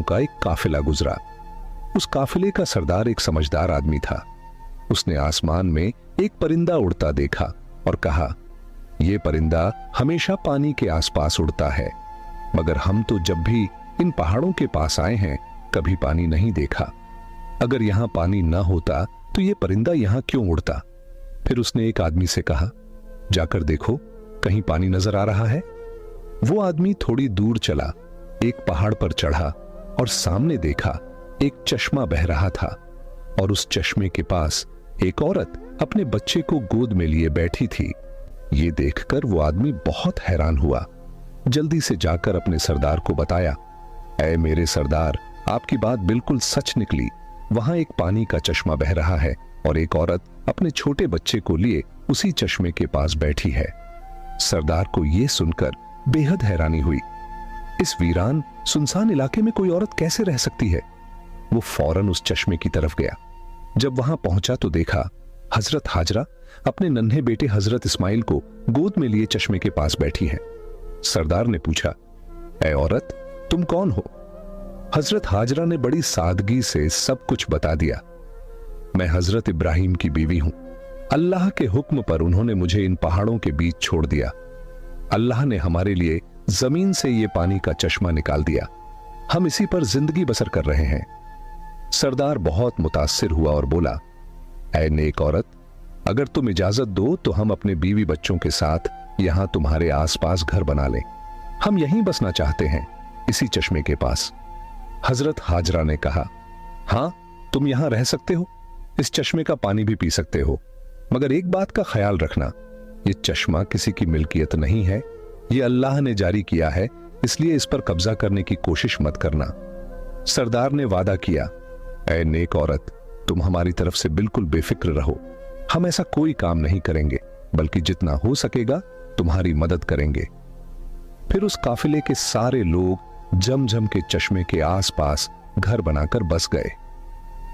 का एक काफिला गुजरा। उस काफिले का सरदार एक समझदार आदमी था। उसने आसमान में एक परिंदा उड़ता देखा और कहा, यह परिंदा हमेशा पानी के आसपास उड़ता है, मगर हम तो जब भी इन पहाड़ों के पास आए हैं कभी पानी नहीं देखा। अगर यहां पानी ना होता तो यह परिंदा यहां क्यों उड़ता? फिर उसने एक आदमी से कहा, जाकर देखो कहीं पानी नजर आ रहा है। वो आदमी थोड़ी दूर चला, एक पहाड़ पर चढ़ा और सामने देखा एक चश्मा बह रहा था और उस चश्मे के पास एक औरत अपने बच्चे को गोद में लिए बैठी थी। ये देखकर वो आदमी बहुत हैरान हुआ। जल्दी से जाकर अपने सरदार को बताया, ऐ मेरे सरदार, आपकी बात बिल्कुल सच निकली। वहां एक पानी का चश्मा बह रहा है और एक औरत अपने छोटे बच्चे को लिए उसी चश्मे के पास बैठी है। सरदार को यह सुनकर बेहद हैरानी हुई। इस वीरान सुनसान इलाके में कोई औरत कैसे रह सकती है? वो फौरन उस चश्मे की तरफ गया। जब वहां पहुंचा तो देखा हजरत हाजरा अपने नन्हे बेटे हजरत इस्माइल को गोद में लिए चश्मे के पास बैठी हैं। सरदार ने पूछा, ऐ औरत, तुम कौन हो? हजरत हाजरा ने बड़ी सादगी से सब कुछ बता दिया। मैं हजरत इब्राहिम की बीवी हूं। अल्लाह के हुक्म पर उन्होंने मुझे इन पहाड़ों के बीच छोड़ दिया। अल्लाह ने हमारे लिए जमीन से ये पानी का चश्मा निकाल दिया। हम इसी पर जिंदगी बसर कर रहे हैं। सरदार बहुत मुतासिर हुआ और बोला, ऐ नेक औरत, अगर तुम इजाजत दो तो हम अपने बीवी बच्चों के साथ यहां तुम्हारे आसपास घर बना लें। हम यहीं बसना चाहते हैं, इसी चश्मे के पास। हजरत हाजरा ने कहा, हां, तुम यहां रह सकते हो, इस चश्मे का पानी भी पी सकते हो, मगर एक बात का ख्याल रखना, यह चश्मा किसी की मिल्कियत नहीं है। यह अल्लाह ने जारी किया है, इसलिए इस पर कब्जा करने की कोशिश मत करना। सरदार ने वादा किया, ऐ नेक औरत, तुम हमारी तरफ से बिल्कुल बेफिक्र रहो। हम ऐसा कोई काम नहीं करेंगे, बल्कि जितना हो सकेगा तुम्हारी मदद करेंगे। फिर उस काफिले के सारे लोग जमजम के चश्मे के आसपास घर बनाकर बस गए।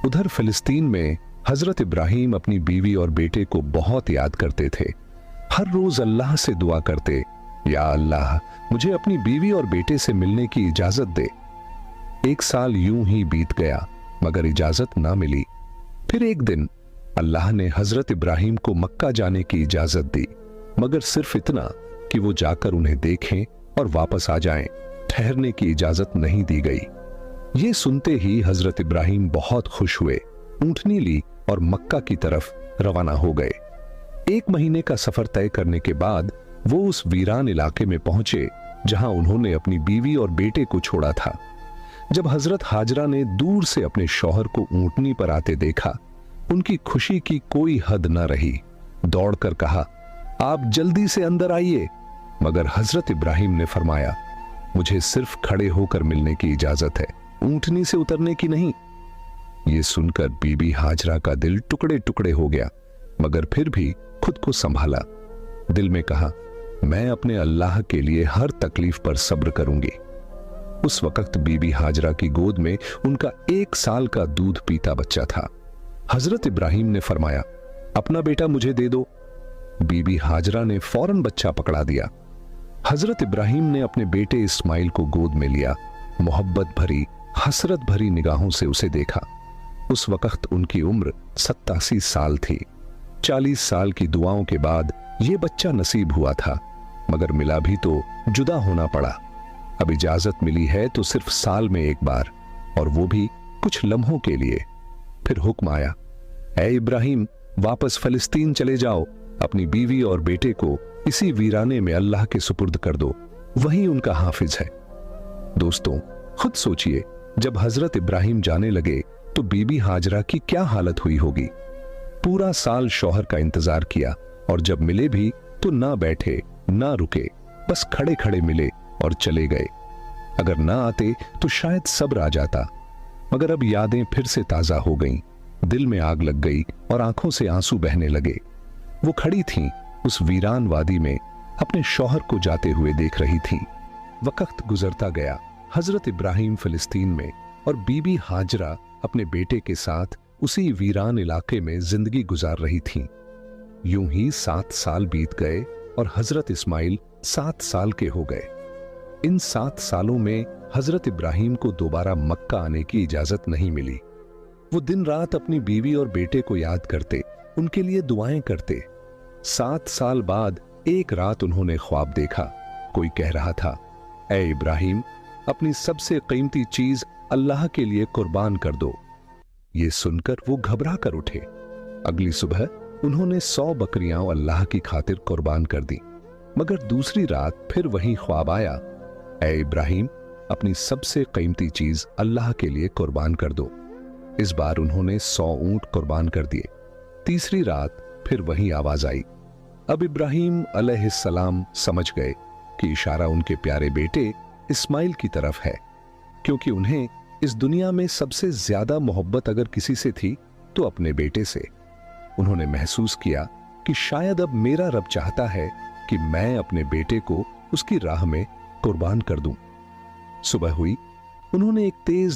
उधर फिलिस्तीन में हजरत इब्राहिम अपनी बीवी और बेटे को बहुत याद करते थे। हर रोज अल्लाह से दुआ करते, या अल्लाह, मुझे अपनी बीवी और बेटे से मिलने की इजाजत दे। 1 साल यूं ही बीत गया, मगर इजाजत ना मिली। फिर एक दिन अल्लाह ने हजरत इब्राहिम को मक्का जाने की इजाजत दी, मगर सिर्फ इतना कि वो जाकर उन्हें देखें और वापस आ जाएं। ठहरने की इजाजत नहीं दी गई। ये सुनते ही हजरत इब्राहिम बहुत खुश हुए, ऊंटनी ली और मक्का की तरफ रवाना हो गए। 1 महीने का सफर तय करने के बाद वो उस वीरान इलाके में पहुंचे जहां उन्होंने अपनी बीवी और बेटे को छोड़ा था। जब हजरत हाजरा ने दूर से अपने शौहर को ऊंटनी पर आते देखा, उनकी खुशी की कोई हद न रही। दौड़कर कहा, आप जल्दी से अंदर आइए। मगर हजरत इब्राहिम ने फरमाया, मुझे सिर्फ खड़े होकर मिलने की इजाजत है, ऊंटनी से उतरने की नहीं। यह सुनकर बीबी हाजरा का दिल टुकड़े टुकड़े हो गया, मगर फिर भी खुद को संभाला। दिल में कहा, मैं अपने अल्लाह के लिए हर तकलीफ पर सब्र करूंगी। उस वक्त बीबी हाजरा की गोद में उनका 1 साल का दूध पीता बच्चा था। हजरत इब्राहिम ने फरमाया, अपना बेटा मुझे दे दो। बीबी हाजरा ने फौरन बच्चा पकड़ा दिया। हजरत इब्राहिम ने अपने बेटे इस्माइल को गोद में लिया। मोहब्बत भरी, हसरत भरी निगाहों से उसे देखा। उस वक्त उनकी उम्र 87 साल थी। 40 साल की दुआओं के बाद यह बच्चा नसीब हुआ था, मगर मिला भी तो जुदा होना पड़ा। अब इजाजत मिली है तो सिर्फ साल में 1 बार, और वो भी कुछ लम्हों के लिए। फिर हुक्म आया, ऐ इब्राहिम, वापस फिलिस्तीन चले जाओ। अपनी बीवी और बेटे को इसी वीराने में अल्लाह के सुपुर्द कर दो, वही उनका हाफिज है। दोस्तों, खुद सोचिए, जब हजरत इब्राहिम जाने लगे तो बीबी हाजरा की क्या हालत हुई होगी। पूरा साल शौहर का इंतजार किया, और जब मिले भी तो ना बैठे ना रुके, बस खड़े खड़े मिले और चले गए। अगर ना आते तो शायद सब्र आ जाता, मगर अब यादें फिर से ताजा हो गईं, दिल में आग लग गई और आंखों से आंसू बहने लगे। वो खड़ी थीं उस वीरान वादी में, अपने शौहर को जाते हुए देख रही थीं। वक्त गुजरता गया। हजरत इब्राहिम फिलिस्तीन में और बीबी हाजरा अपने बेटे के साथ उसी वीरान इलाके में जिंदगी गुजार रही थीं। यूं ही 7 साल बीत गए और हजरत इस्माइल 7 साल के हो गए। इन 7 सालों में हजरत इब्राहिम को दोबारा मक्का आने की इजाजत नहीं मिली। वो दिन रात अपनी बीवी और बेटे को याद करते, उनके लिए दुआएं करते। 7 साल बाद एक रात उन्होंने ख्वाब देखा। कोई कह रहा था, ऐ इब्राहिम, अपनी सबसे कीमती चीज अल्लाह के लिए कुर्बान कर दो। ये सुनकर वो घबरा कर उठे। अगली सुबह उन्होंने 100 बकरियां अल्लाह की खातिर कुर्बान कर दी। मगर दूसरी रात फिर वही ख्वाब आया, ऐ इब्राहिम, अपनी सबसे कीमती चीज अल्लाह के लिए कुर्बान कर दो। इस बार उन्होंने 100 ऊंट कुर्बान कर दिए। तीसरी रात फिर वही आवाज आई। अब इब्राहिम अलैहिस्सलाम समझ गए कि इशारा उनके प्यारे बेटे इस्माइल की तरफ है, क्योंकि उन्हें इस दुनिया में सबसे ज्यादा मोहब्बत अगर किसी से थी तो अपने बेटे से। उन्होंने महसूस किया कि शायद अब मेरा रब चाहता है कि मैं अपने बेटे को उसकी राह में कुर्बान कर दूं। सुबह हुई, उन्होंने एक तेज